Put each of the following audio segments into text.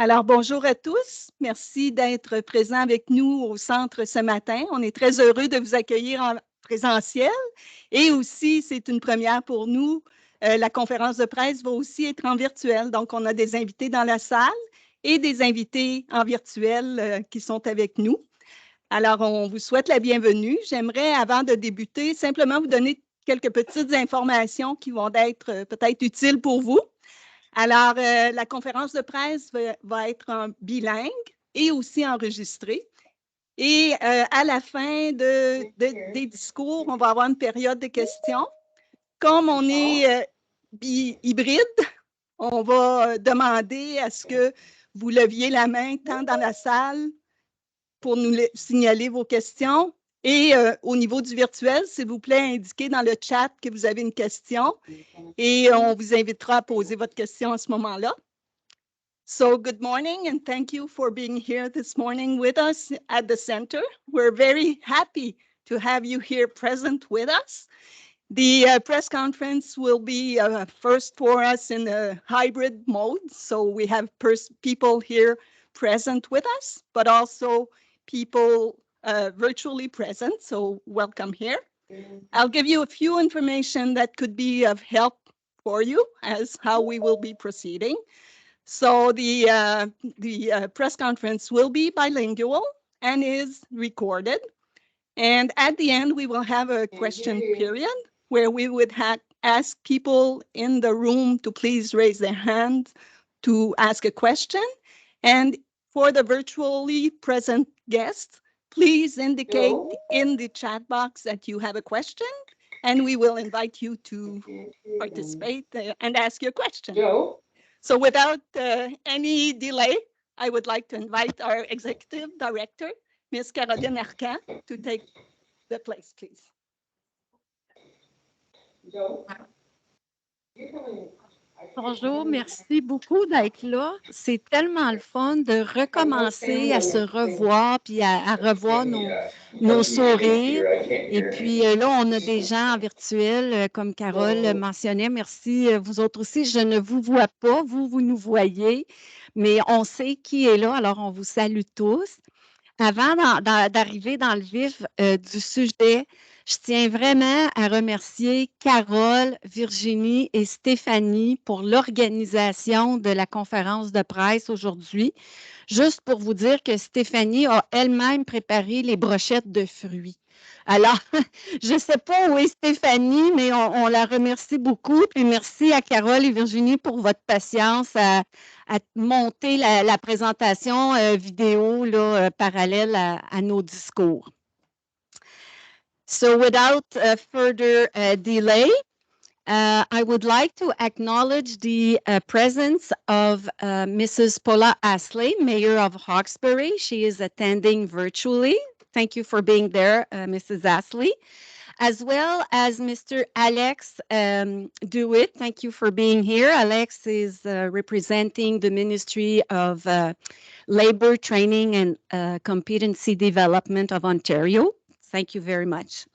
Alors, bonjour à tous. Merci d'être présents avec nous au centre ce matin. On est très heureux de vous accueillir en présentiel et aussi, c'est une première pour nous. La conférence de presse va aussi être en virtuel. Donc, on a des invités dans la salle et des invités en virtuel qui sont avec nous. Alors, on vous souhaite la bienvenue. J'aimerais, avant de débuter, simplement vous donner quelques petites informations qui vont être peut-être utiles pour vous. Alors, la conférence de presse va être en bilingue et aussi enregistrée. Et à la fin des discours, on va avoir une période de questions. Comme on est hybride, on va demander à ce que vous leviez la main tant dans la salle pour nous signaler vos questions. Et au niveau du virtuel, s'il vous plaît, indiquez dans le chat que vous avez une question et on vous invitera à poser votre question à ce moment-là. So good morning and thank you for being here this morning with us at the center. We're very happy to have you here present with us. The press conference will be first for us in a hybrid mode. So we have people here present with us, but also people virtually present. So welcome here. I'll give you a few information that could be of help for you as how we will be proceeding. So the press conference will be bilingual and is recorded. And at the end, we will have a question period where we would ask people in the room to please raise their hand to ask a question. And for the virtually present guests, please indicate in the chat box that you have a question, and we will invite you to participate and ask your question. So without any delay, I would like to invite our Executive Director, Ms. Caroline Arcan, to take the place, please. Bonjour, merci beaucoup d'être là. C'est tellement le fun de recommencer à se revoir puis à revoir nos sourires. Et puis là, on a des gens en virtuel, comme Carole mentionnait. Merci, vous autres aussi. Je ne vous vois pas, vous nous voyez, mais on sait qui est là, alors on vous salue tous. Avant d'arriver dans le vif du sujet, je tiens vraiment à remercier Carole, Virginie et Stéphanie pour l'organisation de la conférence de presse aujourd'hui. Juste pour vous dire que Stéphanie a elle-même préparé les brochettes de fruits. Alors, je ne sais pas où est Stéphanie, mais on la remercie beaucoup. Puis merci à Carole et Virginie pour votre patience à monter la présentation vidéo là, parallèle à nos discours. So without further delay, I would like to acknowledge the presence of Mrs. Paula Astley, Mayor of Hawkesbury. She is attending virtually. Thank you for being there, Mrs. Astley. As well as Mr. Alex Dewitt. Thank you for being here. Alex is representing the Ministry of Labor, Training and Competency Development of Ontario. Thank you very much.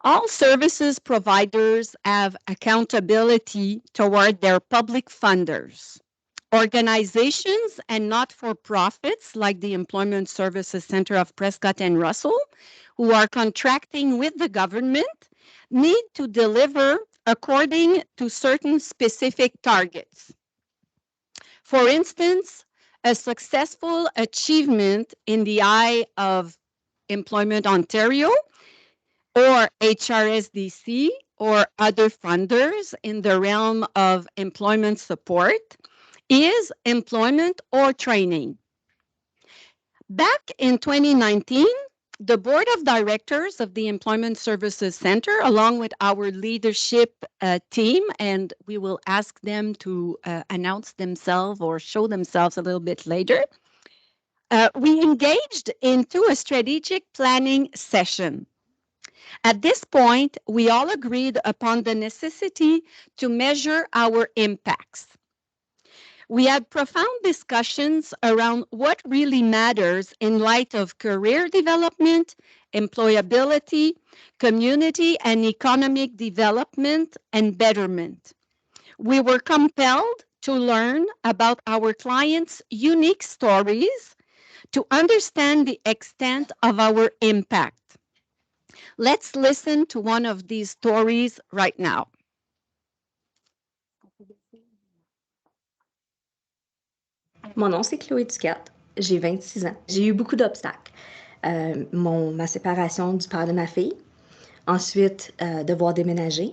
All services providers have accountability toward their public funders. Organizations and not-for-profits like the Employment Services Center of Prescott and Russell, who are contracting with the government, need to deliver according to certain specific targets. For instance, a successful achievement in the eye of Employment Ontario or HRSDC or other funders in the realm of employment support is employment or training. Back in 2019, the Board of Directors of the Employment Services Center, along with our leadership team, and we will ask them to announce themselves or show themselves a little bit later, we engaged into a strategic planning session. At this point, we all agreed upon the necessity to measure our impacts. We had profound discussions around what really matters in light of career development, employability, community and economic development, and betterment. We were compelled to learn about our clients' unique stories to understand the extent of our impact. Let's listen to one of these stories right now. Mon nom, c'est Chloé Ducat. J'ai 26 ans. J'ai eu beaucoup d'obstacles. Ma séparation du père de ma fille. Ensuite, devoir déménager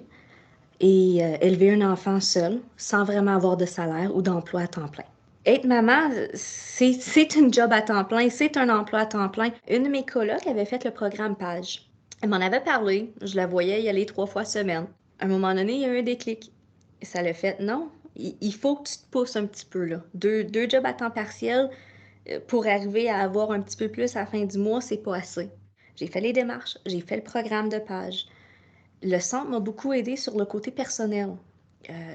et élever un enfant seul, sans vraiment avoir de salaire ou d'emploi à temps plein. Être maman, c'est une job à temps plein, c'est un emploi à temps plein. Une de mes colocs avait fait le programme PAGE. Elle m'en avait parlé, je la voyais y aller 3 fois semaine. À un moment donné, il y a eu un déclic. Et ça l'a fait, non, il faut que tu te pousses un petit peu, là. Deux jobs à temps partiel pour arriver à avoir un petit peu plus à la fin du mois, c'est pas assez. J'ai fait les démarches, j'ai fait le programme de PAGE. Le centre m'a beaucoup aidé sur le côté personnel.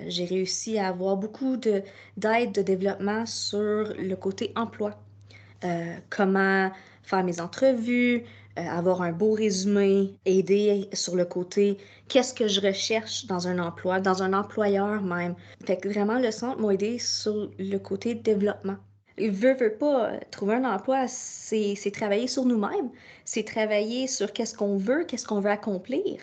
J'ai réussi à avoir beaucoup d'aide de développement sur le côté emploi. Comment faire mes entrevues, avoir un beau résumé, aider sur le côté qu'est-ce que je recherche dans un emploi, dans un employeur même. Fait que vraiment, le centre m'a aidé sur le côté développement. Veut pas, trouver un emploi, c'est travailler sur nous-mêmes, c'est travailler sur qu'est-ce qu'on veut accomplir.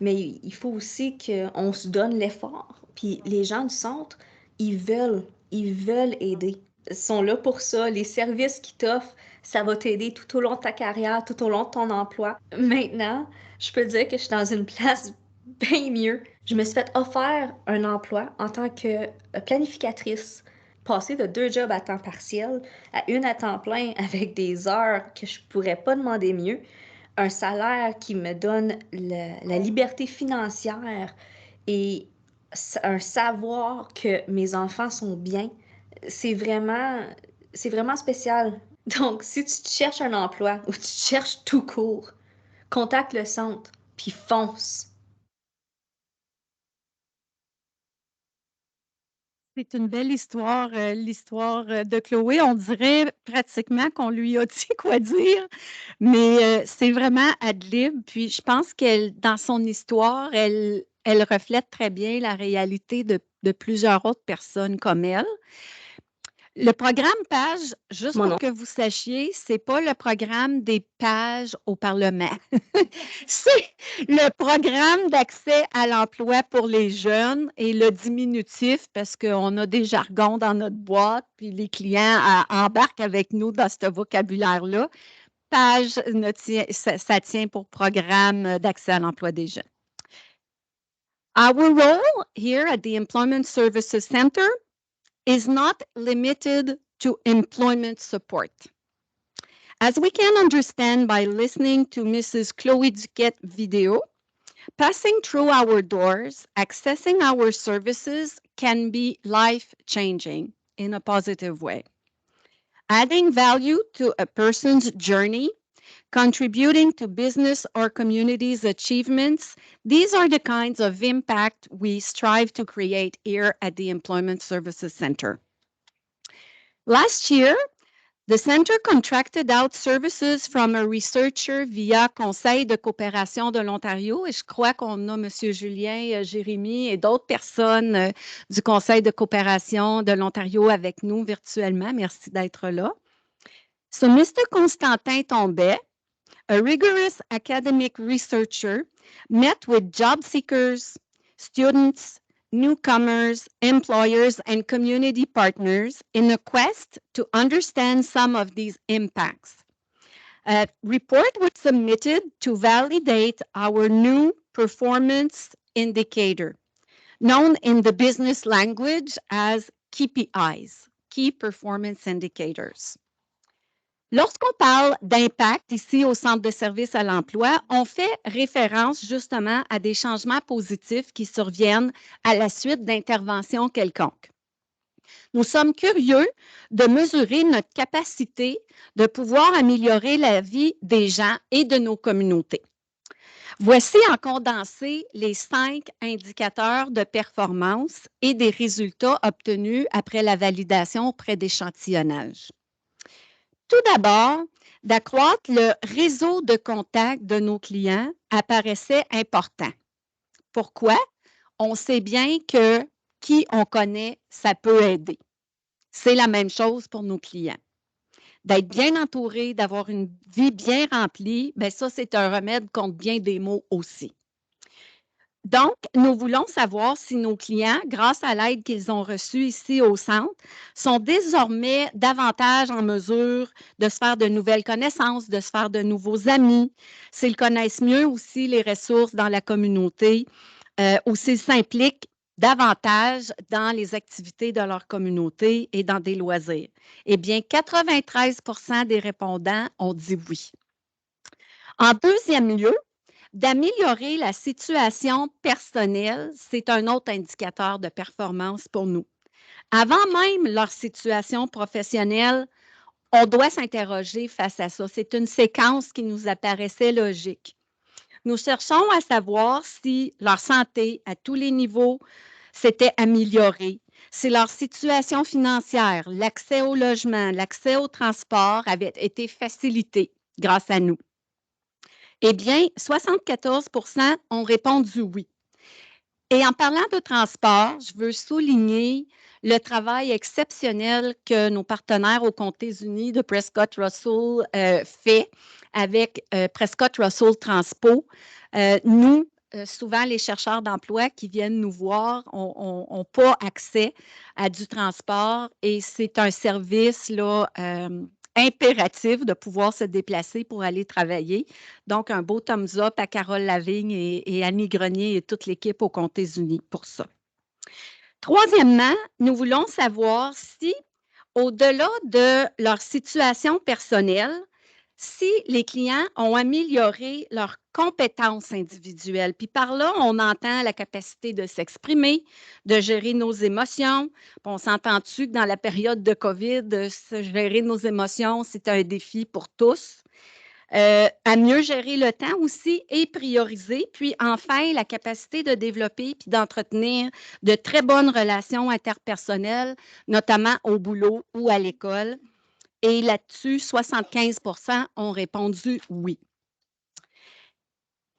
Mais il faut aussi qu'on se donne l'effort. Puis les gens du centre, ils veulent aider. Ils sont là pour ça. Les services qu'ils t'offrent, ça va t'aider tout au long de ta carrière, tout au long de ton emploi. Maintenant, je peux dire que je suis dans une place bien mieux. Je me suis fait offrir un emploi en tant que planificatrice. Passer de 2 jobs à temps partiel à 1 à temps plein avec des heures que je pourrais pas demander mieux. Un salaire qui me donne la liberté financière et un savoir que mes enfants sont bien, c'est vraiment spécial. Donc, si tu te cherches un emploi ou tu te cherches tout court, contacte le centre, puis fonce. C'est une belle histoire, l'histoire de Chloé. On dirait pratiquement qu'on lui a dit quoi dire, mais c'est vraiment ad lib. Puis je pense qu'elle, dans son histoire, elle reflète très bien la réalité de plusieurs autres personnes comme elle. Le programme PAGE, juste Mon pour nom. que vous sachiez, c'est pas le programme des pages au Parlement. C'est le programme d'accès à l'emploi pour les jeunes et le diminutif parce qu'on a des jargons dans notre boîte, puis les clients embarquent avec nous dans ce vocabulaire-là. PAGE, ça tient pour Programme d'accès à l'emploi des jeunes. Our role here at the Employment Services Center is not limited to employment support. As we can understand by listening to Mrs. Chloé Duquette video, passing through our doors, accessing our services can be life-changing in a positive way. Adding value to a person's journey, contributing to business or community's achievements, these are the kinds of impact we strive to create here at the Employment Services Center. Last year, the center contracted out services from a researcher via Conseil de coopération de l'Ontario, et je crois qu'on a M. Julien Jérémy et d'autres personnes du Conseil de coopération de l'Ontario avec nous virtuellement. Merci d'être là. So, Mr. Constantin Tombet, a rigorous academic researcher, met with job seekers, students, newcomers, employers, and community partners in a quest to understand some of these impacts. A report was submitted to validate our new performance indicator, known in the business language as KPIs, Key Performance Indicators. Lorsqu'on parle d'impact ici au Centre de services à l'emploi, on fait référence justement à des changements positifs qui surviennent à la suite d'interventions quelconques. Nous sommes curieux de mesurer notre capacité de pouvoir améliorer la vie des gens et de nos communautés. Voici en condensé les 5 indicateurs de performance et des résultats obtenus après la validation auprès d'échantillonnage. Tout d'abord, d'accroître le réseau de contacts de nos clients apparaissait important. Pourquoi? On sait bien que qui on connaît, ça peut aider. C'est la même chose pour nos clients. D'être bien entouré, d'avoir une vie bien remplie, bien ça, c'est un remède contre bien des maux aussi. Donc, nous voulons savoir si nos clients, grâce à l'aide qu'ils ont reçue ici au centre, sont désormais davantage en mesure de se faire de nouvelles connaissances, de se faire de nouveaux amis, s'ils connaissent mieux aussi les ressources dans la communauté, ou s'ils s'impliquent davantage dans les activités de leur communauté et dans des loisirs. Eh bien, 93% des répondants ont dit oui. En deuxième lieu, d'améliorer la situation personnelle, c'est un autre indicateur de performance pour nous. Avant même leur situation professionnelle, on doit s'interroger face à ça. C'est une séquence qui nous apparaissait logique. Nous cherchons à savoir si leur santé à tous les niveaux s'était améliorée, si leur situation financière, l'accès au logement, l'accès au transport avait été facilité grâce à nous. Eh bien, 74% ont répondu oui. Et en parlant de transport, je veux souligner le travail exceptionnel que nos partenaires aux Comtés-Unis de Prescott Russell fait avec Prescott Russell Transpo. Nous, souvent, les chercheurs d'emploi qui viennent nous voir n'ont pas accès à du transport et c'est un service là, impératif de pouvoir se déplacer pour aller travailler. Donc, un beau thumbs up à Carole Lavigne et Annie Grenier et toute l'équipe aux Comtés-Unis pour ça. Troisièmement, nous voulons savoir si, au-delà de leur situation personnelle, si les clients ont amélioré leurs compétences individuelles. Puis par là, on entend la capacité de s'exprimer, de gérer nos émotions. Puis on s'entend-tu que dans la période de COVID, se gérer nos émotions, c'est un défi pour tous. À mieux gérer le temps aussi et prioriser. Puis enfin, la capacité de développer puis d'entretenir de très bonnes relations interpersonnelles, notamment au boulot ou à l'école. Et là-dessus, 75% ont répondu oui.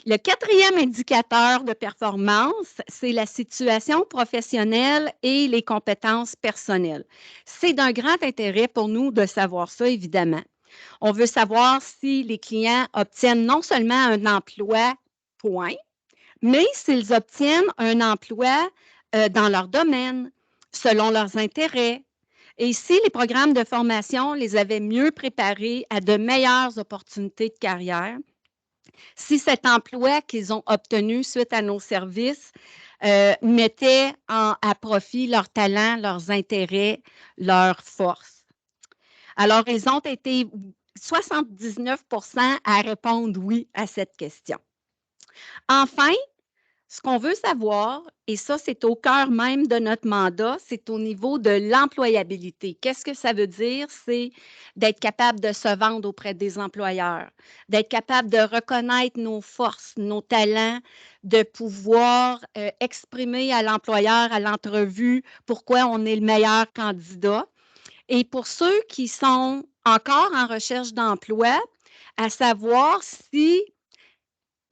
Le quatrième indicateur de performance, c'est la situation professionnelle et les compétences personnelles. C'est d'un grand intérêt pour nous de savoir ça, évidemment. On veut savoir si les clients obtiennent non seulement un emploi, point, mais s'ils obtiennent un emploi dans leur domaine, selon leurs intérêts, et si les programmes de formation les avaient mieux préparés à de meilleures opportunités de carrière, si cet emploi qu'ils ont obtenu suite à nos services mettait à profit leurs talents, leurs intérêts, leurs forces. Alors, ils ont été 79% à répondre oui à cette question. Enfin, ce qu'on veut savoir, et ça, c'est au cœur même de notre mandat, c'est au niveau de l'employabilité. Qu'est-ce que ça veut dire? C'est d'être capable de se vendre auprès des employeurs, d'être capable de reconnaître nos forces, nos talents, de pouvoir exprimer à l'employeur, à l'entrevue, pourquoi on est le meilleur candidat. Et pour ceux qui sont encore en recherche d'emploi, à savoir si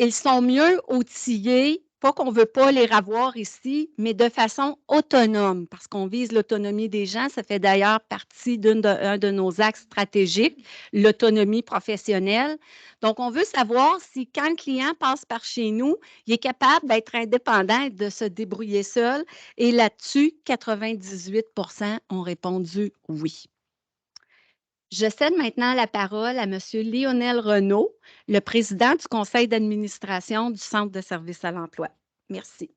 ils sont mieux outillés, pas qu'on ne veut pas les revoir ici, mais de façon autonome, parce qu'on vise l'autonomie des gens. Ça fait d'ailleurs partie d'un de nos axes stratégiques, l'autonomie professionnelle. Donc, on veut savoir si quand le client passe par chez nous, il est capable d'être indépendant et de se débrouiller seul. Et là-dessus, 98% ont répondu oui. Je cède maintenant la parole à M. Lionel Renaud, le président du conseil d'administration du Centre de services à l'emploi. Merci.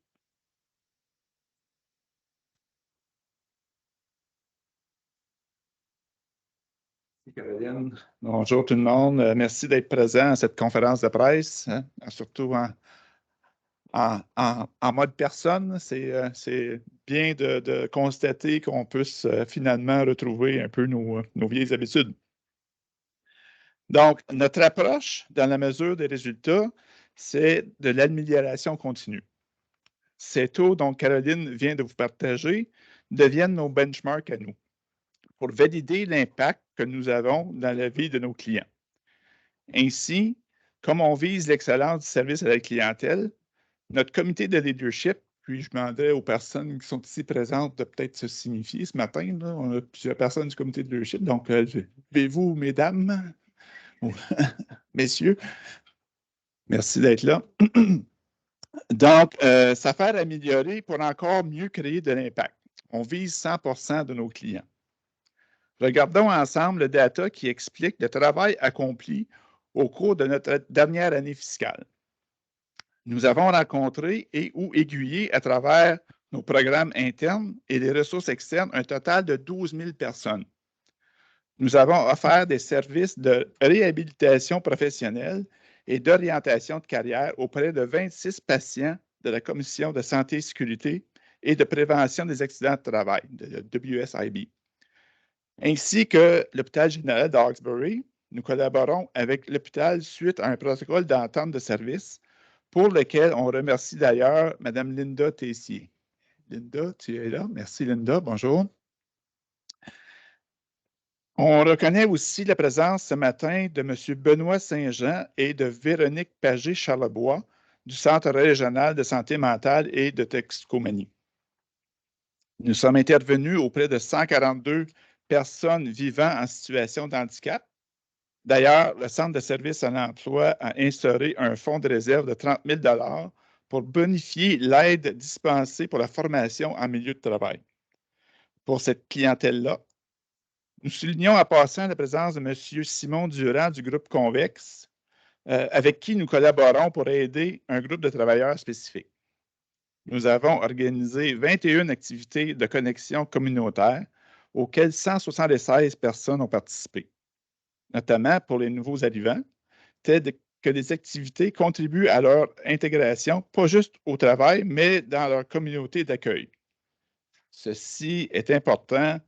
Merci, Caroline. Bonjour tout le monde. Merci d'être présent à cette conférence de presse, hein, surtout en mode personne. C'est bien de constater qu'on puisse finalement retrouver un peu nos vieilles habitudes. Donc, notre approche dans la mesure des résultats, c'est de l'amélioration continue. Ces taux dont Caroline vient de vous partager deviennent nos benchmarks à nous pour valider l'impact que nous avons dans la vie de nos clients. Ainsi, comme on vise l'excellence du service à la clientèle, notre comité de leadership puis je demanderais aux personnes qui sont ici présentes de peut-être se signifier ce matin. Là. On a plusieurs personnes du comité de leadership. Donc, levez-vous, mesdames, ou messieurs. Merci d'être là. Donc, s'affaire améliorer pour encore mieux créer de l'impact. On vise 100% de nos clients. Regardons ensemble le data qui explique le travail accompli au cours de notre dernière année fiscale. Nous avons rencontré et ou aiguillé à travers nos programmes internes et les ressources externes un total de 12 000 personnes. Nous avons offert des services de réhabilitation professionnelle et d'orientation de carrière auprès de 26 patients de la Commission de santé et sécurité et de prévention des accidents de travail, de WSIB. Ainsi que l'hôpital général d'Hawkesbury, nous collaborons avec l'hôpital suite à un protocole d'entente de service pour lequel on remercie d'ailleurs Mme Linda Tessier. Linda, tu es là? Merci Linda, bonjour. On reconnaît aussi la présence ce matin de M. Benoît Saint-Jean et de Véronique Pagé-Charlebois du Centre régional de santé mentale et de toxicomanie. Nous sommes intervenus auprès de 142 personnes vivant en situation de handicap. D'ailleurs, le Centre de services à l'emploi a instauré un fonds de réserve de 30 000 $ pour bonifier l'aide dispensée pour la formation en milieu de travail. Pour cette clientèle-là, nous soulignons en passant la présence de M. Simon Durand du groupe Convex, avec qui nous collaborons pour aider un groupe de travailleurs spécifique. Nous avons organisé 21 activités de connexion communautaire auxquelles 176 personnes ont participé, notamment pour les nouveaux arrivants, telles que des activités contribuent à leur intégration, pas juste au travail, mais dans leur communauté d'accueil. Ceci est important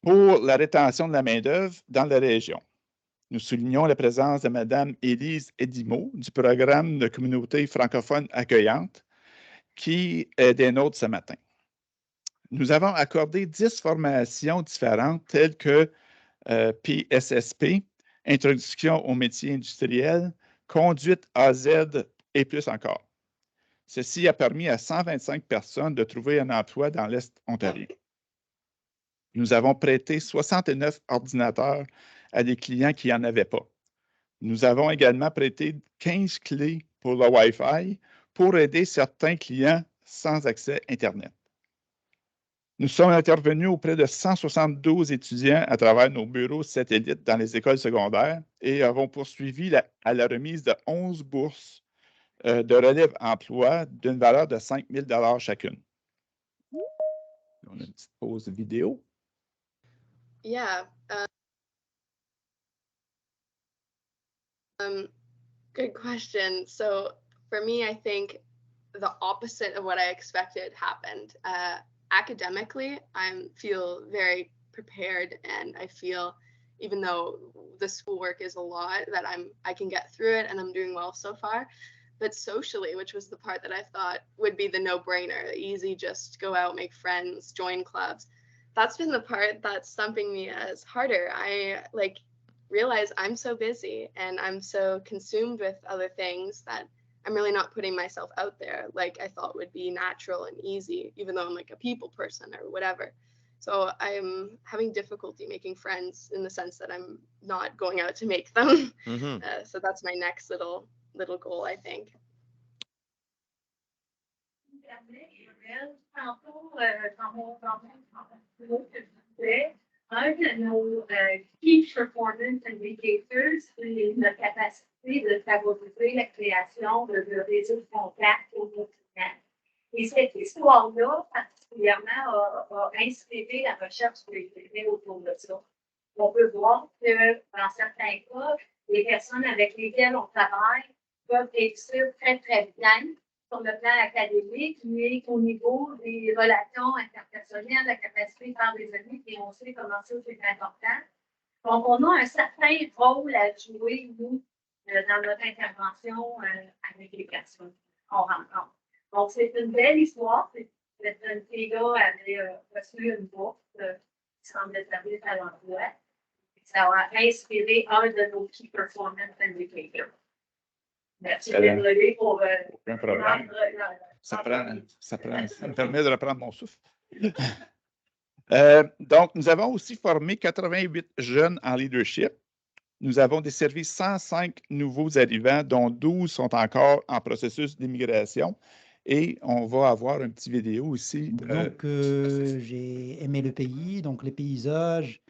pour la rétention de la main-d'œuvre dans la région. Nous soulignons la présence de Mme Élise Edimo du programme de communauté francophone accueillante qui est des nôtres ce matin. Nous avons accordé 10 formations différentes telles que PSSP, Introduction aux métiers industriels, Conduite AZ et plus encore. Ceci a permis à 125 personnes de trouver un emploi dans l'Est ontarien. Nous avons prêté 69 ordinateurs à des clients qui n'en avaient pas. Nous avons également prêté 15 clés pour le Wi-Fi pour aider certains clients sans accès Internet. Nous sommes intervenus auprès de 172 étudiants à travers nos bureaux satellites dans les écoles secondaires et avons poursuivi à la remise de 11 bourses de relève emploi d'une valeur de 5 000 $ chacune. On a une petite pause vidéo. Yeah. Good question. So for me, I think the opposite of what I expected happened. Academically, I feel very prepared, and I feel, even though the schoolwork is a lot, that I can get through it, and I'm doing well so far. But socially, which was the part that I thought would be the no-brainer, easy, just go out, make friends, join clubs. That's been the part that's stumping me as harder. I realize I'm so busy and I'm so consumed with other things that I'm really not putting myself out there like I thought would be natural and easy, even though I'm like a people person or whatever. So I'm having difficulty making friends in the sense that I'm not going out to make them. Mm-hmm. So that's my next little goal, I think. Un de nos key performance indicators, c'est notre capacité de favoriser la création de réseaux de contacts aux clients. Et cette histoire-là, particulièrement, a inspiré la recherche que j'ai faite autour de ça. On peut voir que, dans certains cas, les personnes avec lesquelles on travaille peuvent réussir très, très bien sur le plan académique, mais au niveau des relations interpersonnelles, la capacité de faire des amis, et on sait comment ça, c'est important. Donc, on a un certain rôle à jouer, nous, dans notre intervention avec les personnes qu'on rencontre. Donc, c'est une belle histoire. Cette jeune fille-là avait reçu une bourse du Centre de services à l'emploi. Ça a inspiré un de nos key performance indicators. Merci, désolé pour Ça me permet de reprendre mon souffle. Donc, nous avons aussi formé 88 jeunes en leadership. Nous avons desservi 105 nouveaux arrivants, dont 12 sont encore en processus d'immigration. Et on va avoir un petit vidéo aussi. Donc, j'ai aimé le pays, donc les paysages,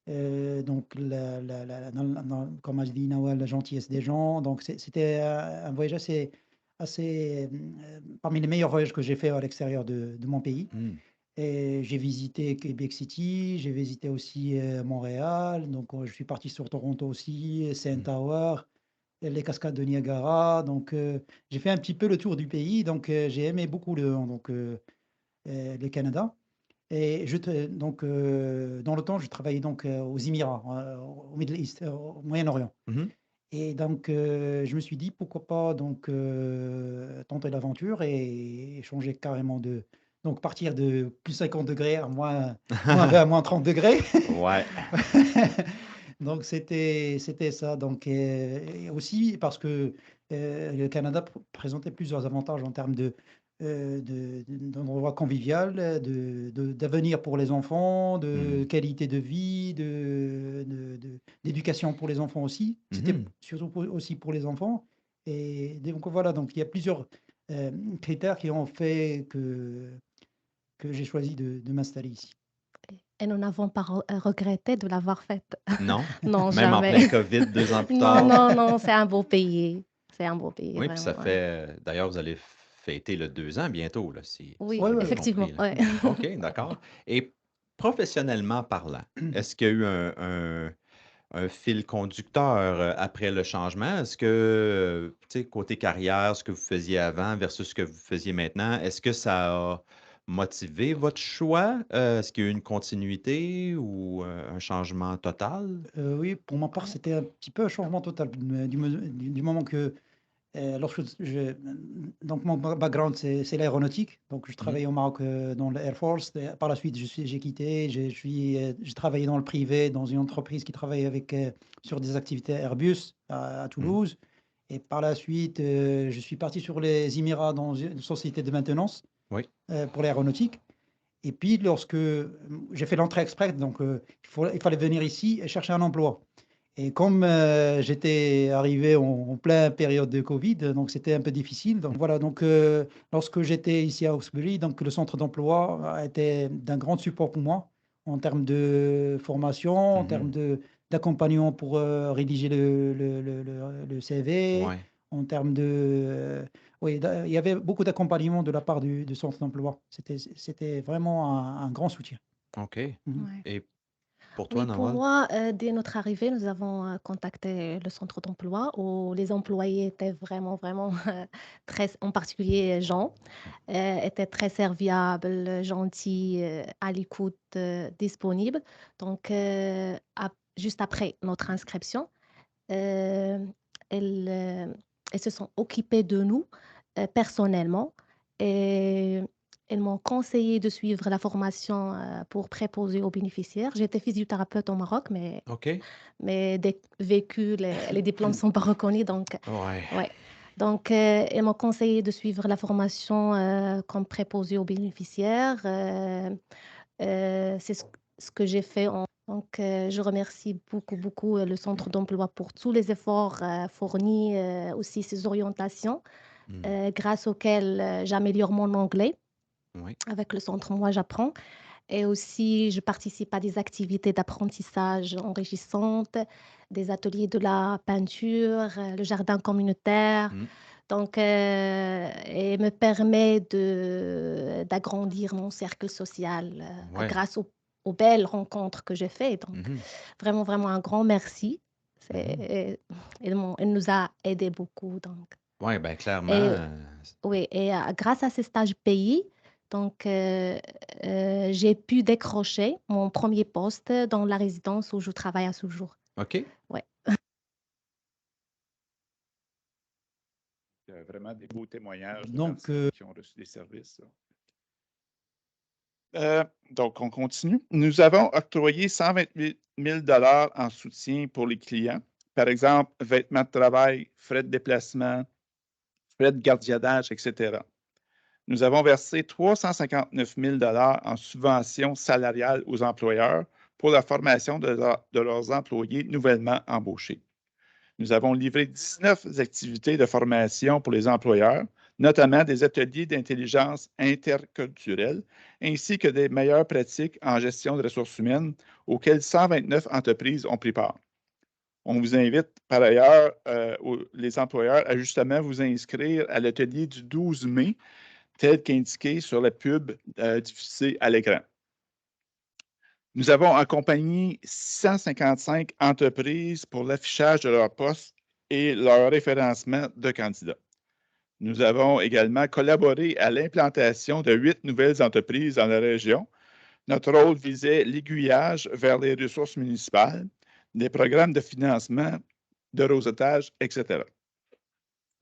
donc comme a dit Nawal, la gentillesse des gens. Donc, c'était un voyage assez parmi les meilleurs voyages que j'ai fait à l'extérieur de mon pays. Et j'ai visité Québec City, j'ai visité aussi Montréal, donc je suis parti sur Toronto aussi, Saint Tower, les cascades de Niagara. Donc, j'ai fait un petit peu le tour du pays, donc j'ai aimé beaucoup le Canada. Et donc, dans le temps, je travaillais donc aux Émirats, au Middle East, au Moyen-Orient. Et donc, je me suis dit, pourquoi pas donc tenter l'aventure et changer carrément donc partir de plus 50 degrés à moins 20, moins 30 degrés. Ouais. Donc, c'était ça. Donc, et aussi parce que le Canada présentait plusieurs avantages en termes d'endroit convivial, d'avenir pour les enfants, de qualité de vie, d'éducation pour les enfants aussi. C'était surtout aussi pour les enfants. Et donc voilà, donc il y a plusieurs critères qui ont fait que j'ai choisi de m'installer ici. Et nous n'avons pas regretté de l'avoir faite. Non? Non, Même en jamais. plein COVID, 2 ans plus Non, tard? non, c'est un beau pays. C'est un beau pays, Oui, puis ça vraiment, ouais. fait d'ailleurs, vous allez fêter le 2 ans bientôt, là, si Oui, Ouais, j'ai ouais, bien effectivement, compris, là. ouais. OK, d'accord. Et professionnellement parlant, est-ce qu'il y a eu un fil conducteur après le changement? Est-ce que, tu sais, côté carrière, ce que vous faisiez avant versus ce que vous faisiez maintenant, est-ce que ça a motivé votre choix? Est-ce qu'il y a eu une continuité ou un changement total? Oui, pour ma part, c'était un petit peu un changement total du moment que lorsque donc mon background, c'est l'aéronautique. Donc, je travaillais au Maroc dans l'Air Force. Par la suite, j'ai quitté. J'ai travaillé dans le privé, dans une entreprise qui travaille sur des activités Airbus à Toulouse. Et par la suite, je suis parti sur les Émirats dans une société de maintenance Oui. pour l'aéronautique. Et puis, lorsque j'ai fait l'entrée express, donc il fallait venir ici et chercher un emploi. Et comme j'étais arrivé en pleine période de Covid, donc c'était un peu difficile. Donc voilà, donc lorsque j'étais ici à Hawkesbury, donc le centre d'emploi a été d'un grand support pour moi en termes de formation, en termes d'accompagnement pour rédiger le CV, Ouais. en termes oui, il y avait beaucoup d'accompagnement de la part du centre d'emploi. C'était vraiment un grand soutien. OK. Mhm. Et pour toi, Oui, pour Nawal? moi, dès notre arrivée, nous avons contacté le centre d'emploi où les employés étaient vraiment, vraiment très, en particulier Jean, étaient très serviables, gentils, à l'écoute, disponibles. Donc, juste après notre inscription, euh, elles, euh, elles se sont occupées de nous personnellement et elles m'ont conseillé de suivre la formation pour préposer aux bénéficiaires. J'étais physiothérapeute au Maroc, OK. mais dès vécu, les diplômes ne sont pas reconnus. Donc, Ouais. ouais. Donc, elles m'ont conseillé de suivre la formation comme préposé aux bénéficiaires. C'est ce que j'ai fait. Donc, je remercie beaucoup, beaucoup le centre d'emploi pour tous les efforts fournis, aussi ses orientations, grâce auxquelles j'améliore mon anglais. Oui. Avec le centre, moi, j'apprends. Et aussi, je participe à des activités d'apprentissage enrichissantes, des ateliers de la peinture, le jardin communautaire. Donc, et me permet d'agrandir mon cercle social Ouais. grâce aux belles rencontres que j'ai faites. Donc, vraiment, vraiment un grand merci. Elle nous a aidés beaucoup. Donc. Oui, bien Et, clairement. oui, et grâce à ces stages pays, donc, j'ai pu décrocher mon premier poste dans la résidence où je travaille à ce jour. OK. Ouais. Il y a vraiment des beaux témoignages de Donc, personnes qui ont reçu des services. Donc, on continue. Nous avons octroyé 128 000 $ en soutien pour les clients. Par exemple, vêtements de travail, frais de déplacement, frais de gardiennage, etc. Nous avons versé 359 000 en subventions salariales aux employeurs pour la formation de leurs employés nouvellement embauchés. Nous avons livré 19 activités de formation pour les employeurs, notamment des ateliers d'intelligence interculturelle, ainsi que des meilleures pratiques en gestion de ressources humaines auxquelles 129 entreprises ont pris part. On vous invite par ailleurs, les employeurs, à justement vous inscrire à l'atelier du 12 mai, tel qu'indiqué sur la pub diffusée à l'écran. Nous avons accompagné 655 entreprises pour l'affichage de leurs postes et leur référencement de candidats. Nous avons également collaboré à l'implantation de 8 nouvelles entreprises dans la région. Notre rôle visait l'aiguillage vers les ressources municipales, des programmes de financement, de réseautage, etc.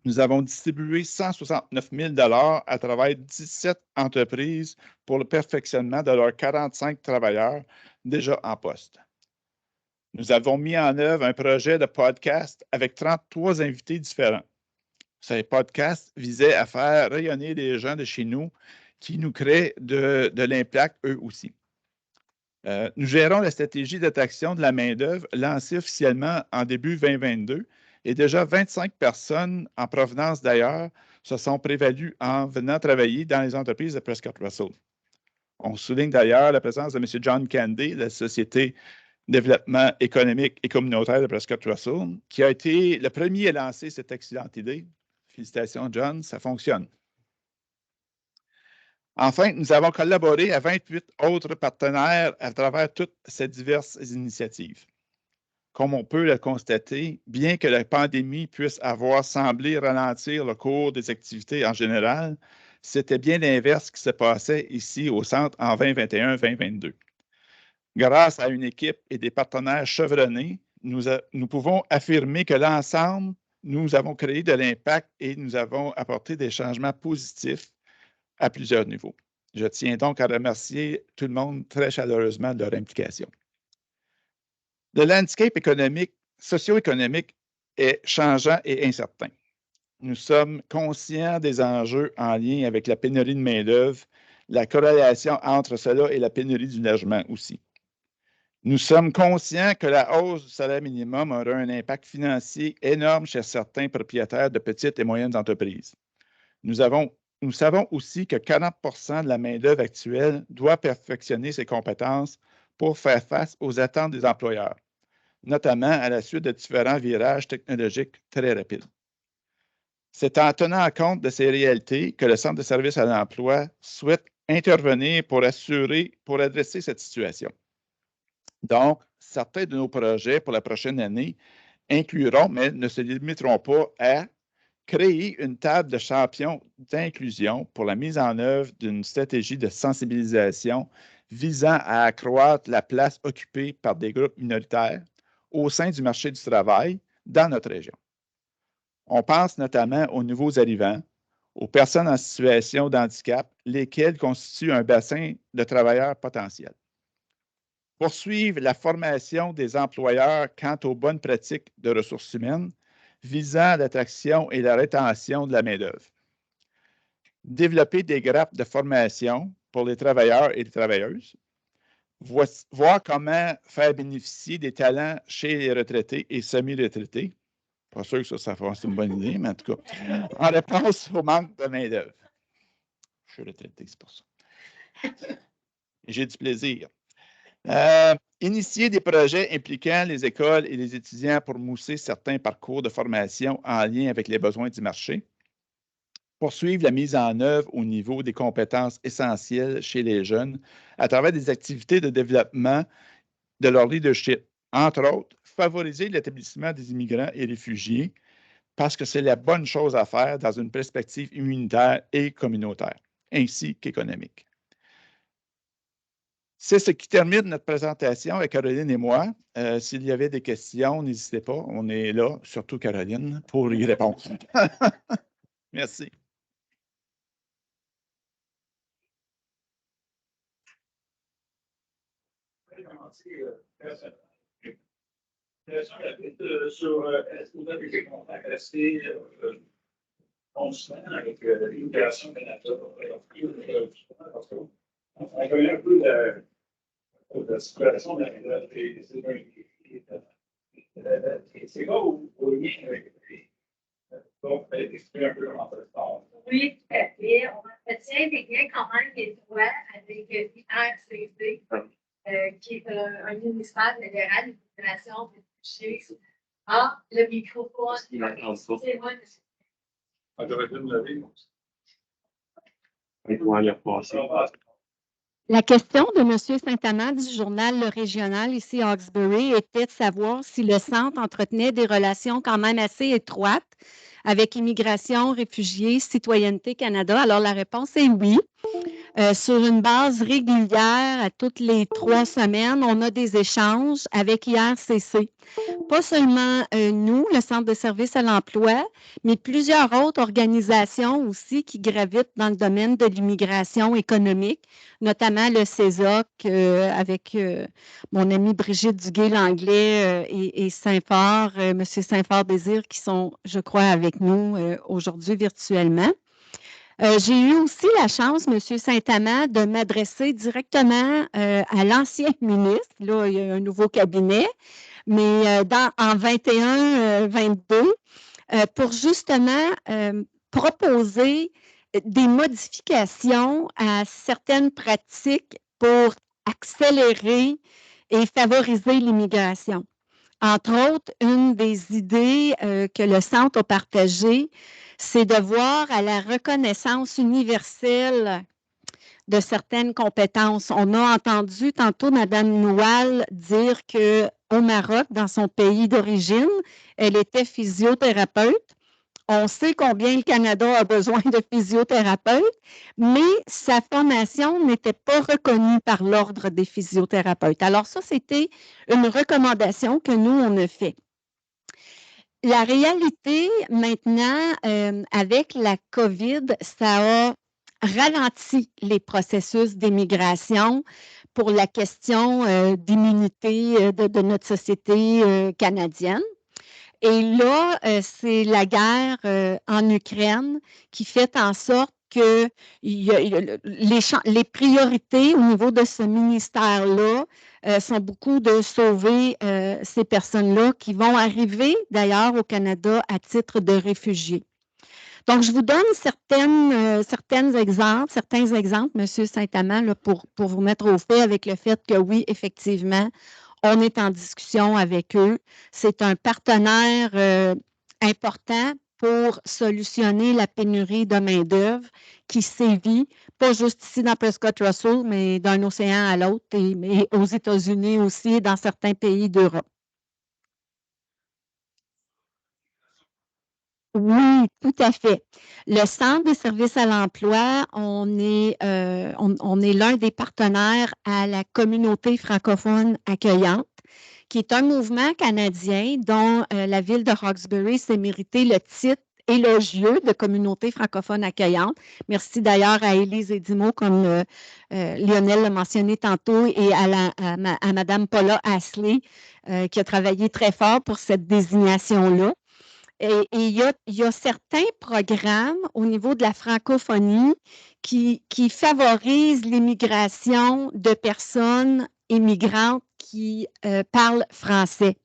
Nous avons distribué 169 000 à travers 17 entreprises pour le perfectionnement de leurs 45 travailleurs déjà en poste. Nous avons mis en œuvre un projet de podcast avec 33 invités différents. Ces podcasts visaient à faire rayonner les gens de chez nous qui nous créent de l'impact eux aussi. Nous gérons la stratégie d'attraction de la main-d'œuvre lancée officiellement en début 2022 et déjà 25 personnes en provenance d'ailleurs se sont prévalues en venant travailler dans les entreprises de Prescott Russell. On souligne d'ailleurs la présence de M. John Candy de la Société de développement économique et communautaire de Prescott Russell, qui a été le premier à lancer cette excellente idée. Félicitations, John, ça fonctionne. Enfin, nous avons collaboré à 28 autres partenaires à travers toutes ces diverses initiatives. Comme on peut le constater, bien que la pandémie puisse avoir semblé ralentir le cours des activités en général, c'était bien l'inverse qui se passait ici au centre en 2021-2022. Grâce à une équipe et des partenaires chevronnés, nous pouvons affirmer que l'ensemble, nous avons créé de l'impact et nous avons apporté des changements positifs à plusieurs niveaux. Je tiens donc à remercier tout le monde très chaleureusement de leur implication. Le landscape économique, socio-économique est changeant et incertain. Nous sommes conscients des enjeux en lien avec la pénurie de main-d'œuvre, la corrélation entre cela et la pénurie du logement aussi. Nous sommes conscients que la hausse du salaire minimum aura un impact financier énorme chez certains propriétaires de petites et moyennes entreprises. Nous savons aussi que 40 de la main-d'œuvre actuelle doit perfectionner ses compétences pour faire face aux attentes des employeurs, notamment à la suite de différents virages technologiques très rapides. C'est en tenant compte de ces réalités que le Centre de services à l'emploi souhaite intervenir pour adresser cette situation. Donc, certains de nos projets pour la prochaine année incluront, mais ne se limiteront pas à créer une table de champions d'inclusion pour la mise en œuvre d'une stratégie de sensibilisation visant à accroître la place occupée par des groupes minoritaires au sein du marché du travail dans notre région. On pense notamment aux nouveaux arrivants, aux personnes en situation de handicap, lesquelles constituent un bassin de travailleurs potentiels. Poursuivre la formation des employeurs quant aux bonnes pratiques de ressources humaines visant l'attraction et la rétention de la main-d'œuvre. Développer des grappes de formation pour les travailleurs et les travailleuses. Voir comment faire bénéficier des talents chez les retraités et semi-retraités. Pas sûr que ça fasse une bonne idée, mais en tout cas, en réponse au manque de main-d'œuvre. Je suis retraité, c'est pour ça. J'ai du plaisir. Initier des projets impliquant les écoles et les étudiants pour mousser certains parcours de formation en lien avec les besoins du marché. Poursuivre la mise en œuvre au niveau des compétences essentielles chez les jeunes à travers des activités de développement de leur leadership. Entre autres, favoriser l'établissement des immigrants et réfugiés parce que c'est la bonne chose à faire dans une perspective immunitaire et communautaire, ainsi qu'économique. C'est ce qui termine notre présentation avec Caroline et moi. S'il y avait des questions, n'hésitez pas. On est là, surtout Caroline, pour y répondre. Merci. Sur est-ce que vous avez des contacts assez on se sent avec l'immigration Canada. On connaît un peu la situation de des États-Unis. C'est là où on est avec donc, expliquer un peu comment ça se passe. Oui, tout à fait. On entretient des liens quand même étroits avec l'IRCC, qui est un ministère fédéral de l'immigration et des réfugiés. Ah, le microphone. C'est moi. J'aurais dû me lever. La question de M. Saint-Amand du journal Le Régional ici à Hawkesbury était de savoir si le centre entretenait des relations quand même assez étroites avec Immigration, Réfugiés, Citoyenneté Canada. Alors, la réponse est oui. Sur une base régulière, à toutes les 3 semaines, on a des échanges avec IRCC. Pas seulement nous, le Centre de services à l'emploi, mais plusieurs autres organisations aussi qui gravitent dans le domaine de l'immigration économique, notamment le CESOC avec mon amie Brigitte Duguay-Langlais et Saint-Fort, M. Saint-Fort-Désir, qui sont, je crois, avec nous aujourd'hui virtuellement. J'ai eu aussi la chance, M. Saint-Amand, de m'adresser directement à l'ancien ministre. Là, il y a un nouveau cabinet, mais en 21-22, pour justement proposer des modifications à certaines pratiques pour accélérer et favoriser l'immigration. Entre autres, une des idées que le Centre a partagées, c'est de voir à la reconnaissance universelle de certaines compétences. On a entendu tantôt Mme Noual dire qu'au Maroc, dans son pays d'origine, elle était physiothérapeute. On sait combien le Canada a besoin de physiothérapeutes, mais sa formation n'était pas reconnue par l'Ordre des physiothérapeutes. Alors ça, c'était une recommandation que nous, on a fait. La réalité, maintenant, avec la COVID, ça a ralenti les processus d'émigration pour la question d'immunité de notre société canadienne. Et là, c'est la guerre en Ukraine qui fait en sorte que les priorités au niveau de ce ministère-là sont beaucoup de sauver ces personnes-là qui vont arriver d'ailleurs au Canada à titre de réfugiés. Donc, je vous donne certains exemples, M. Saint-Amand, là, pour vous mettre au fait avec le fait que oui, effectivement, on est en discussion avec eux. C'est un partenaire important pour solutionner la pénurie de main-d'œuvre qui sévit, pas juste ici dans Prescott-Russell, mais d'un océan à l'autre, et aux États-Unis aussi et dans certains pays d'Europe. Oui, tout à fait. Le Centre des services à l'emploi, on est l'un des partenaires à la communauté francophone accueillante, qui est un mouvement canadien dont la ville de Hawkesbury s'est mérité le titre élogieux de communauté francophone accueillante. Merci d'ailleurs à Élise Edimo, comme Lionel l'a mentionné tantôt, et à Mme Paula Ashley, qui a travaillé très fort pour cette désignation-là. Et il y a certains programmes au niveau de la francophonie qui favorisent l'immigration de personnes immigrantes qui parlent français.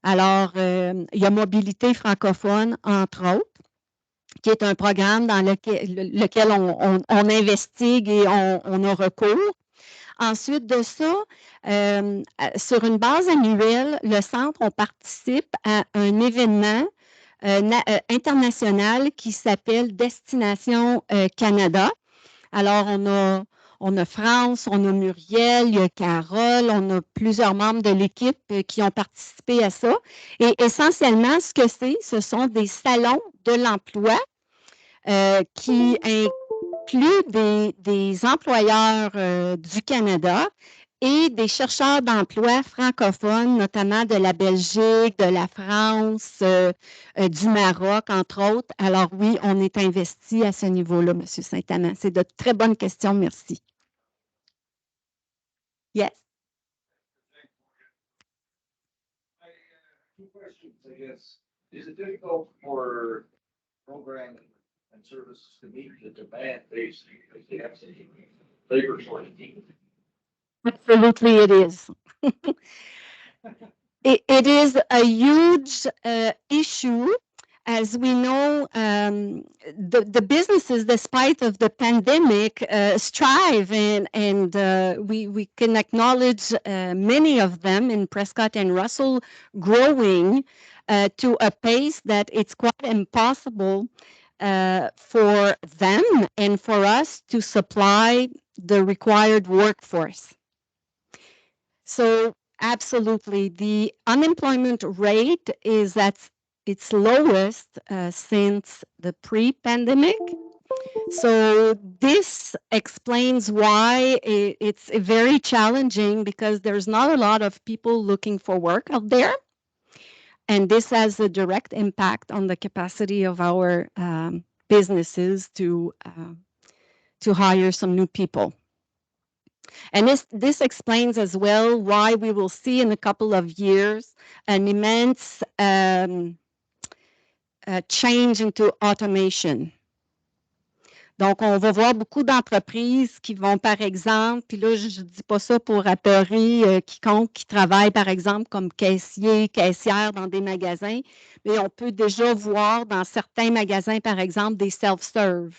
Alors, il y a Mobilité francophone, entre autres, qui est un programme dans lequel on investigue et on a recours. Ensuite de ça, sur une base annuelle, le Centre, on participe à un événement international qui s'appelle Destination Canada. Alors, on a France, on a Muriel, il y a Carole, on a plusieurs membres de l'équipe qui ont participé à ça. Et essentiellement, ce que ce sont des salons de l'emploi qui incluent des employeurs du Canada et des chercheurs d'emploi francophones, notamment de la Belgique, de la France, du Maroc, entre autres. Alors oui, on est investi à ce niveau-là, M. Saint-Amand. C'est de très bonnes questions. Merci. Yes. Two questions, I guess. Is it difficult for programming and services to meet the demand base because they have some labor shortage. Absolutely, it is. It is a huge issue. As we know, the businesses, despite of the pandemic, strive, and we can acknowledge many of them in Prescott and Russell growing to a pace that it's quite impossible for them and for us to supply the required workforce. So absolutely, the unemployment rate is at its lowest since the pre-pandemic. So this explains why it's very challenging, because there's not a lot of people looking for work out there. And this has a direct impact on the capacity of our businesses to hire some new people. And this explains as well why we will see in a couple of years an immense change into automation. Donc, on va voir beaucoup d'entreprises qui vont, par exemple, puis là, je ne dis pas ça pour apeurer quiconque qui travaille, par exemple, comme caissier, caissière dans des magasins, mais on peut déjà voir dans certains magasins, par exemple, des self-serve.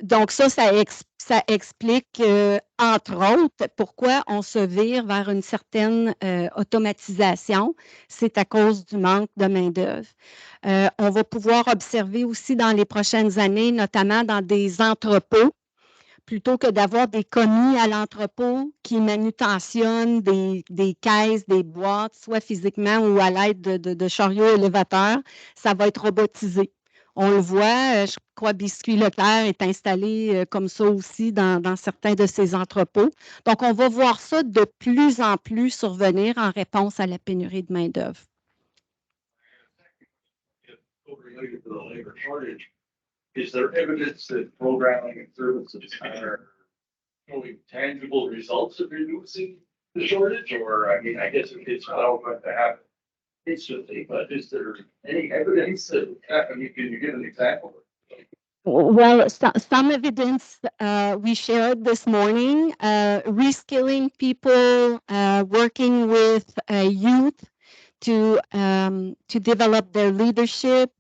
Donc, ça explique, entre autres, pourquoi on se vire vers une certaine automatisation. C'est à cause du manque de main-d'œuvre. On va pouvoir observer aussi dans les prochaines années, notamment dans des entrepôts, plutôt que d'avoir des commis à l'entrepôt qui manutentionnent des caisses, des boîtes, soit physiquement ou à l'aide de chariots élévateurs, ça va être robotisé. On le voit, je crois Biscuit Leclerc est installé comme ça aussi dans certains de ces entrepôts. Donc, on va voir ça de plus en plus survenir en réponse à la pénurie de main-d'œuvre. Related to the labor shortage, is there evidence that programming and services are showing tangible results of reducing the shortage? Or, I mean, I guess it's all going to happen instantly, but is there any evidence that, I mean, can you give an example? Well, some evidence we shared this morning, reskilling people, working with youth to develop their leadership,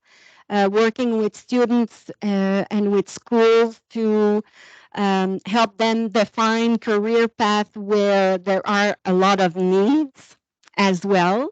working with students and with schools to help them define career path where there are a lot of needs as well.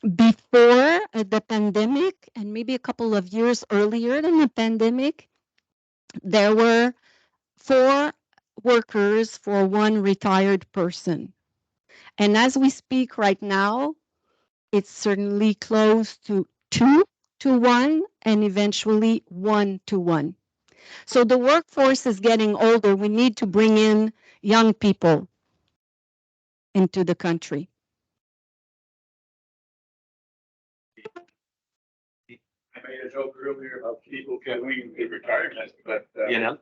Before the pandemic, and maybe a couple of years earlier than the pandemic, there were 4 workers for 1 retired person. And as we speak right now, it's certainly close to 2 to 1 and eventually 1 to 1. So the workforce is getting older. We need to bring in young people into the country. I made a joke earlier about people going in retirement, but I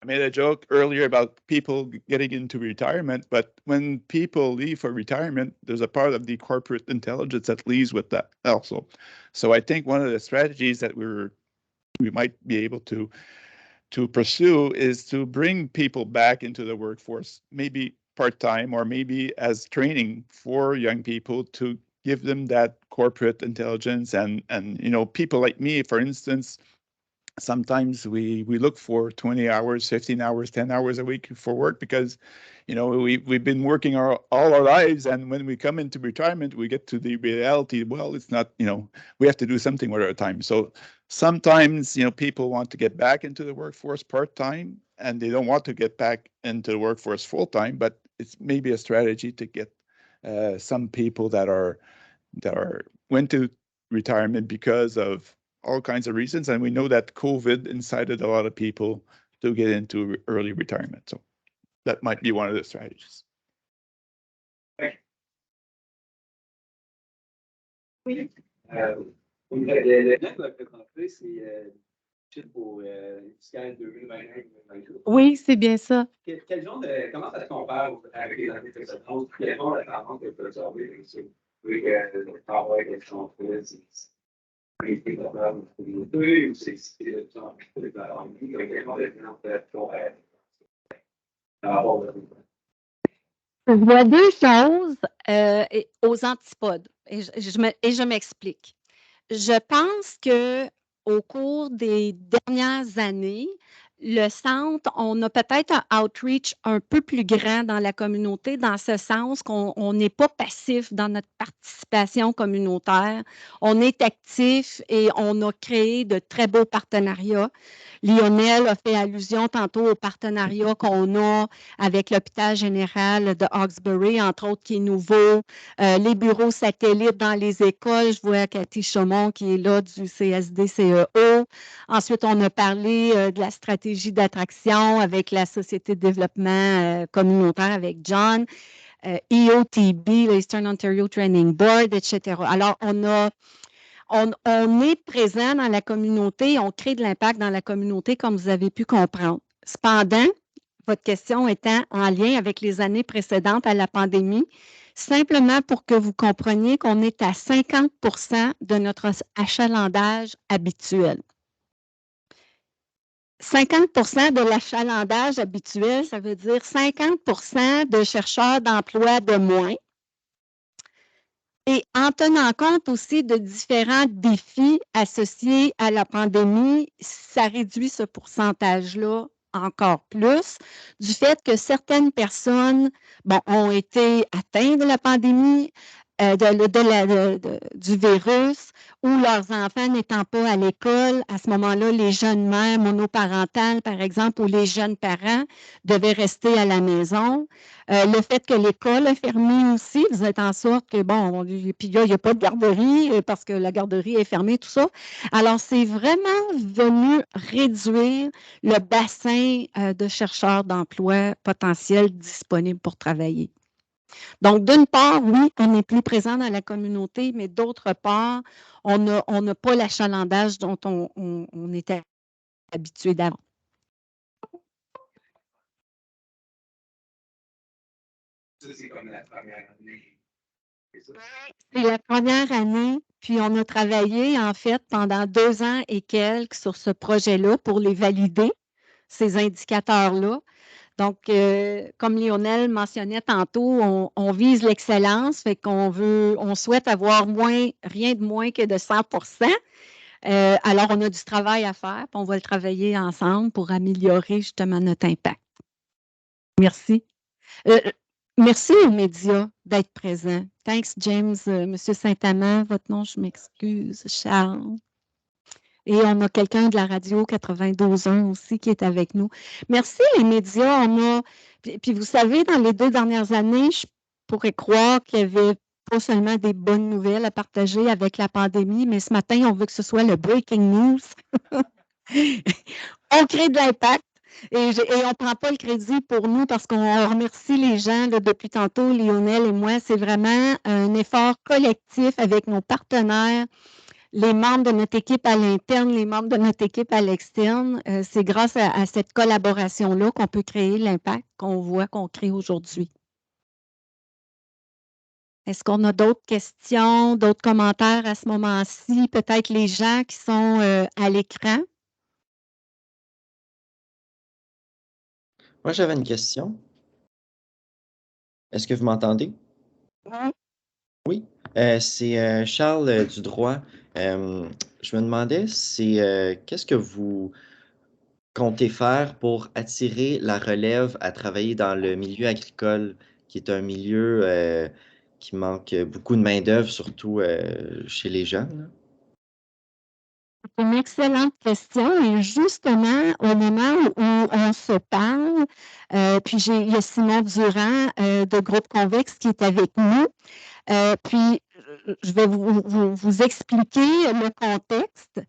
made a joke earlier about people getting into retirement, but when people leave for retirement, there's a part of the corporate intelligence that leaves with that also. So I think one of the strategies that we might be able to pursue is to bring people back into the workforce, maybe part-time or maybe as training for young people to give them that corporate intelligence and people like me, for instance. Sometimes we look for 20 hours, 15 hours, 10 hours a week for work because, we've been working all our lives. And when we come into retirement, we get to the reality, well, it's not, we have to do something with our time. So sometimes, people want to get back into the workforce part-time and they don't want to get back into the workforce full-time, but it's maybe a strategy to get some people that went to retirement because of all kinds of reasons. And we know that COVID incited a lot of people to get into early retirement. So that might be one of the strategies. Oui. Le plan qu'on a présenté, c'est pour fiscal 2021-2022. Oui, c'est bien ça. Quel genre de, comment ça se compare avec les années précédentes? Quelle genre de tendance que vous observez sur le travail que les entreprises? Je vois deux choses aux antipodes et je m'explique. Je pense qu'au cours des dernières années, le centre, on a peut-être un outreach un peu plus grand dans la communauté, dans ce sens qu'on n'est pas passif dans notre participation communautaire. On est actif et on a créé de très beaux partenariats. Lionel a fait allusion tantôt au partenariat qu'on a avec l'hôpital général de Hawkesbury, entre autres, qui est nouveau. Les bureaux satellites dans les écoles. Je vois Cathy Chaumont qui est là du CSD-CEO. Ensuite, on a parlé de la stratégie d'attraction avec la Société de développement communautaire avec John, EOTB, l'Eastern Ontario Training Board, etc. Alors, on est présent dans la communauté, on crée de l'impact dans la communauté, comme vous avez pu comprendre. Cependant, votre question étant en lien avec les années précédentes à la pandémie, simplement pour que vous compreniez qu'on est à 50% de notre achalandage habituel. 50% de l'achalandage habituel, ça veut dire 50% de chercheurs d'emploi de moins. Et en tenant compte aussi de différents défis associés à la pandémie, ça réduit ce pourcentage-là encore plus, du fait que certaines personnes ont été atteintes de la pandémie, du virus, ou leurs enfants n'étant pas à l'école. À ce moment-là, les jeunes mères monoparentales, par exemple, ou les jeunes parents devaient rester à la maison. Le fait que l'école est fermée aussi faisait en sorte que, puis là, il n'y a pas de garderie parce que la garderie est fermée, tout ça. Alors, c'est vraiment venu réduire le bassin de chercheurs d'emploi potentiels disponibles pour travailler. Donc, d'une part, oui, on est plus présent dans la communauté, mais d'autre part, on n'a pas l'achalandage dont on était habitué d'avant. C'est comme la première année. C'est la première année, puis on a travaillé en fait pendant 2 ans et quelques sur ce projet-là pour les valider, ces indicateurs-là. Donc, comme Lionel mentionnait tantôt, on vise l'excellence, fait on souhaite avoir rien de moins que de 100%. Alors, on a du travail à faire, puis on va le travailler ensemble pour améliorer justement notre impact. Merci. Merci aux médias d'être présents. Thanks, James. Monsieur Saint-Amand, votre nom, je m'excuse. Charles. Et on a quelqu'un de la radio 92.1 aussi qui est avec nous. Merci les médias. Puis vous savez, dans les 2 dernières années, je pourrais croire qu'il y avait pas seulement des bonnes nouvelles à partager avec la pandémie, mais ce matin, on veut que ce soit le breaking news. On crée de l'impact. Et on ne prend pas le crédit pour nous parce qu'on remercie les gens là, depuis tantôt, Lionel et moi. C'est vraiment un effort collectif avec nos partenaires, les membres de notre équipe à l'interne, les membres de notre équipe à l'externe. C'est grâce à cette collaboration-là qu'on peut créer l'impact qu'on voit qu'on crée aujourd'hui. Est-ce qu'on a d'autres questions, d'autres commentaires à ce moment-ci? Peut-être les gens qui sont à l'écran? Moi, j'avais une question. Est-ce que vous m'entendez? Oui. Oui, c'est Charles Dudroy. Je me demandais, qu'est-ce que vous comptez faire pour attirer la relève à travailler dans le milieu agricole, qui est un milieu qui manque beaucoup de main-d'œuvre, surtout chez les jeunes, là? C'est une excellente question. Et justement, au moment où on se parle, puis il y a Simon Durand de Groupe Convexe qui est avec nous. Puis, je vais vous expliquer le contexte.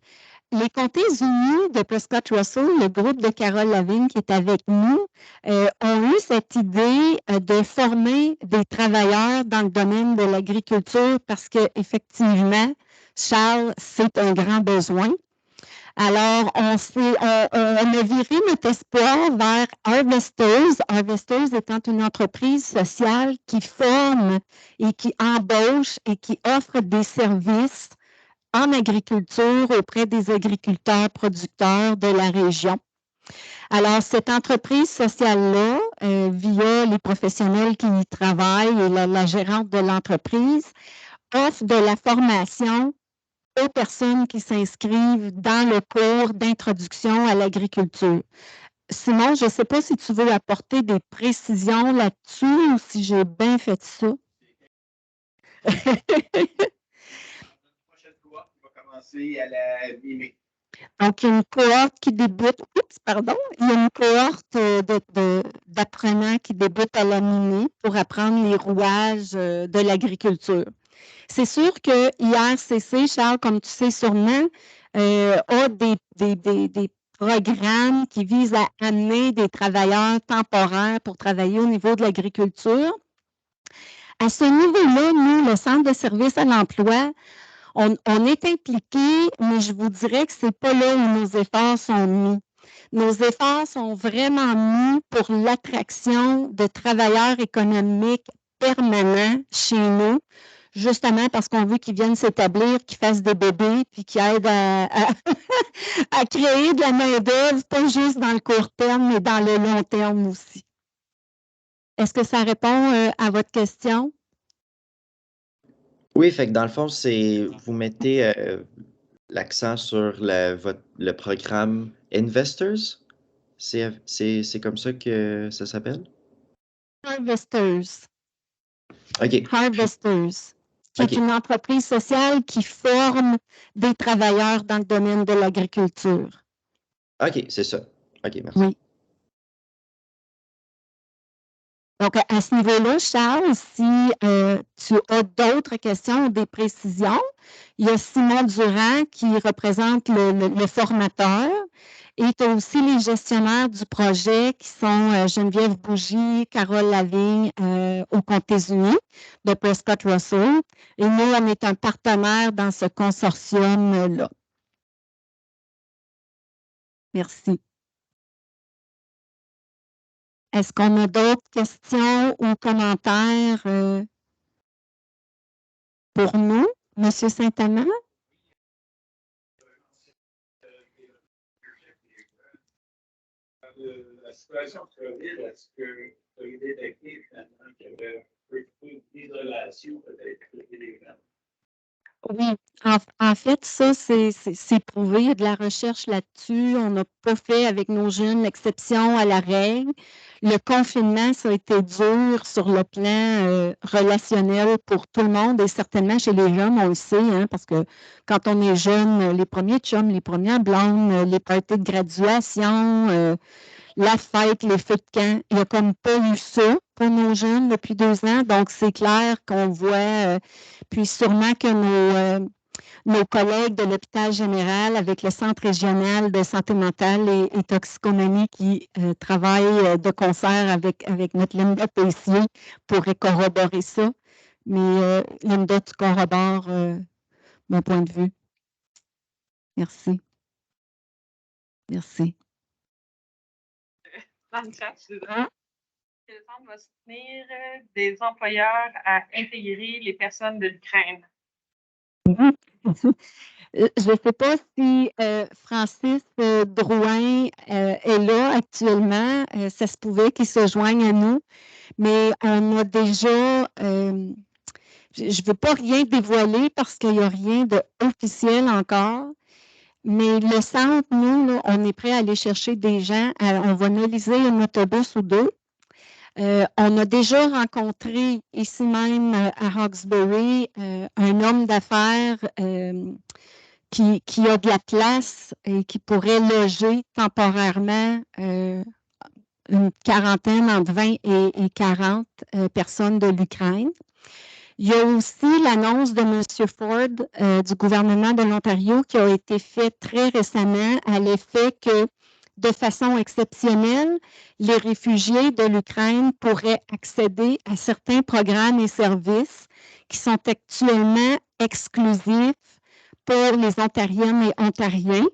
Les Comtés unis de Prescott Russell, le groupe de Carole Lavigne qui est avec nous, ont eu cette idée de former des travailleurs dans le domaine de l'agriculture parce qu'effectivement, Charles, c'est un grand besoin. Alors, on a viré notre espoir vers Harvesters. Harvesters étant une entreprise sociale qui forme et qui embauche et qui offre des services en agriculture auprès des agriculteurs producteurs de la région. Alors, cette entreprise sociale-là, via les professionnels qui y travaillent et la gérante de l'entreprise, offre de la formation aux personnes qui s'inscrivent dans le cours d'introduction à l'agriculture. Simon, je ne sais pas si tu veux apporter des précisions là-dessus ou si j'ai bien fait ça. commencer à la mi-mai. Donc, il y a une cohorte qui débute, il y a une cohorte d'apprenants qui débutent à la mi-mai pour apprendre les rouages de l'agriculture. C'est sûr que IRCC, Charles, comme tu sais sûrement, a des programmes qui visent à amener des travailleurs temporaires pour travailler au niveau de l'agriculture. À ce niveau-là, nous, le Centre de services à l'emploi, on est impliqué, mais je vous dirais que ce n'est pas là où nos efforts sont mis. Nos efforts sont vraiment mis pour l'attraction de travailleurs économiques permanents chez nous, justement parce qu'on veut qu'ils viennent s'établir, qu'ils fassent des bébés, puis qu'ils aident à créer de la main-d'œuvre, pas juste dans le court terme, mais dans le long terme aussi. Est-ce que ça répond à votre question? Oui, fait que dans le fond, vous mettez l'accent sur le programme Investors. C'est comme ça que ça s'appelle? Harvesters. OK. Harvesters, qui est une entreprise sociale qui forme des travailleurs dans le domaine de l'agriculture. OK, c'est ça. OK, merci. Oui. Donc, à ce niveau-là, Charles, si tu as d'autres questions ou des précisions, il y a Simon Durand qui représente le formateur et tu as aussi les gestionnaires du projet qui sont Geneviève Bougie, Carole Lavigne aux Comtés-Unis de Prescott Russell. Et nous, on est un partenaire dans ce consortium-là. Merci. Est-ce qu'on a d'autres questions ou commentaires pour nous, M. Saint-Amand? La situation de COVID, est-ce que vous avez détecté finalement qu'il y avait un peu d'isolation peut-être avec les gens? Oui, en fait, ça, c'est prouvé. Il y a de la recherche là-dessus. On n'a pas fait avec nos jeunes l'exception à la règle. Le confinement, ça a été dur sur le plan relationnel pour tout le monde et certainement chez les jeunes, on le sait, hein, parce que quand on est jeune, les premiers chums, les premières blondes, les parties de graduation, la fête, les feux de camp, il n'y a comme pas eu ça pour nos jeunes depuis 2 ans. Donc, c'est clair qu'on voit, puis sûrement que nos collègues de l'hôpital général avec le Centre régional de santé mentale et toxicomanie qui travaillent de concert avec notre Linda Pessier pourraient corroborer ça. Mais Linda, tu corrobores mon point de vue. Merci. Merci. Dans le chat, le centre va soutenir des employeurs à intégrer les personnes de l'Ukraine. Je ne sais pas si Francis Drouin est là actuellement. Ça se pouvait qu'il se joigne à nous, mais on a déjà je ne veux pas rien dévoiler parce qu'il n'y a rien d'officiel encore. Mais le centre, nous, là, on est prêt à aller chercher des gens. On va analyser un autobus ou deux. On a déjà rencontré ici même à Hawkesbury un homme d'affaires qui a de la place et qui pourrait loger temporairement une quarantaine, entre 20 et 40 personnes de l'Ukraine. Il y a aussi l'annonce de M. Ford du gouvernement de l'Ontario qui a été faite très récemment à l'effet que, de façon exceptionnelle, les réfugiés de l'Ukraine pourraient accéder à certains programmes et services qui sont actuellement exclusifs pour les Ontariennes et Ontariens.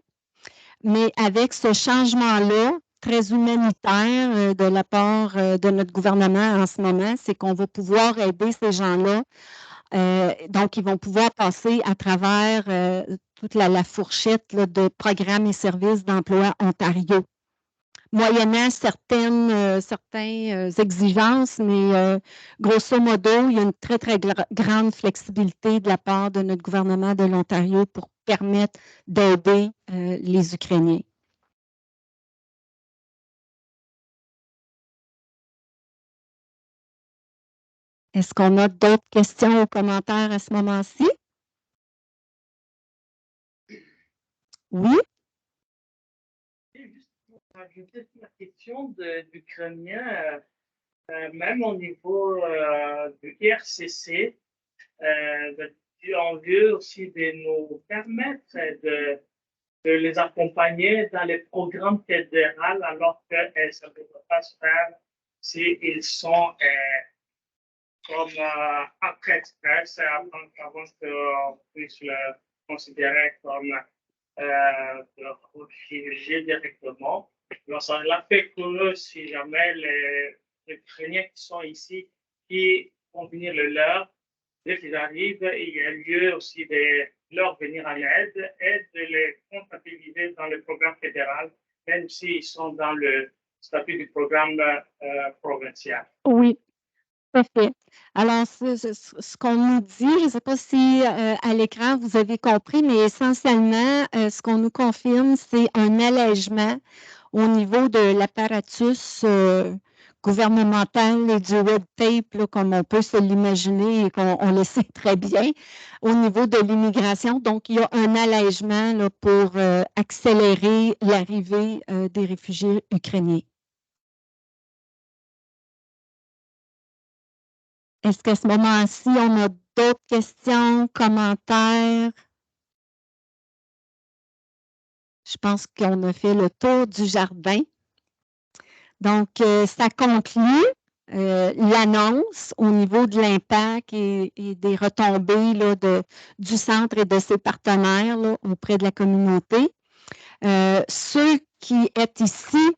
Mais avec ce changement-là, très humanitaire de la part de notre gouvernement en ce moment, c'est qu'on va pouvoir aider ces gens-là. Donc, ils vont pouvoir passer à travers toute la fourchette là, de programmes et services d'emploi Ontario, moyennant certaines exigences, mais grosso modo, il y a une très, très grande flexibilité de la part de notre gouvernement de l'Ontario pour permettre d'aider les Ukrainiens. Est-ce qu'on a d'autres questions ou commentaires à ce moment-ci? Oui? Juste pour ajouter la question d'Ukrainiens, même au niveau du RCC, on veut aussi de nous permettre de les accompagner dans les programmes fédéraux alors que ça ne peut pas se faire s'ils sont comme après stress avant qu'on puisse le considérer comme réfugié directement. Alors, ça fait que si jamais les Ukrainiens qui sont ici, qui vont venir le leur, dès qu'ils arrivent, il y a lieu aussi de leur venir en aide et de les comptabiliser dans le programme fédéral, même s'ils sont dans le statut du programme provincial. Oui, tout à fait. Alors, ce qu'on nous dit, je ne sais pas si à l'écran vous avez compris, mais essentiellement, ce qu'on nous confirme, c'est un allègement au niveau de l'apparatus gouvernemental et du red tape, là, comme on peut se l'imaginer et qu'on le sait très bien, au niveau de l'immigration. Donc, il y a un allègement là, pour accélérer l'arrivée des réfugiés ukrainiens. Est-ce qu'à ce moment-ci, on a d'autres questions, commentaires? Je pense qu'on a fait le tour du jardin. Donc, ça conclut l'annonce au niveau de l'impact et des retombées là, du centre et de ses partenaires là, auprès de la communauté. Ceux qui sont ici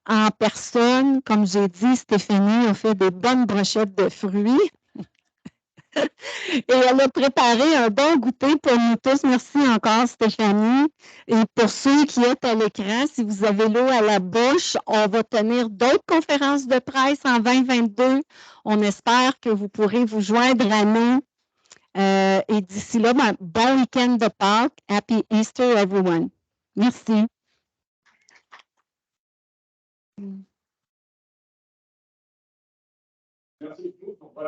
en personne, comme j'ai dit, Stéphanie a fait des bonnes brochettes de fruits. Et elle a préparé un bon goûter pour nous tous. Merci encore, Stéphanie. Et pour ceux qui êtes à l'écran, si vous avez l'eau à la bouche, on va tenir d'autres conférences de presse en 2022. On espère que vous pourrez vous joindre à nous. Et d'ici là, bon week-end de Pâques. Happy Easter, everyone. Merci. Merci beaucoup.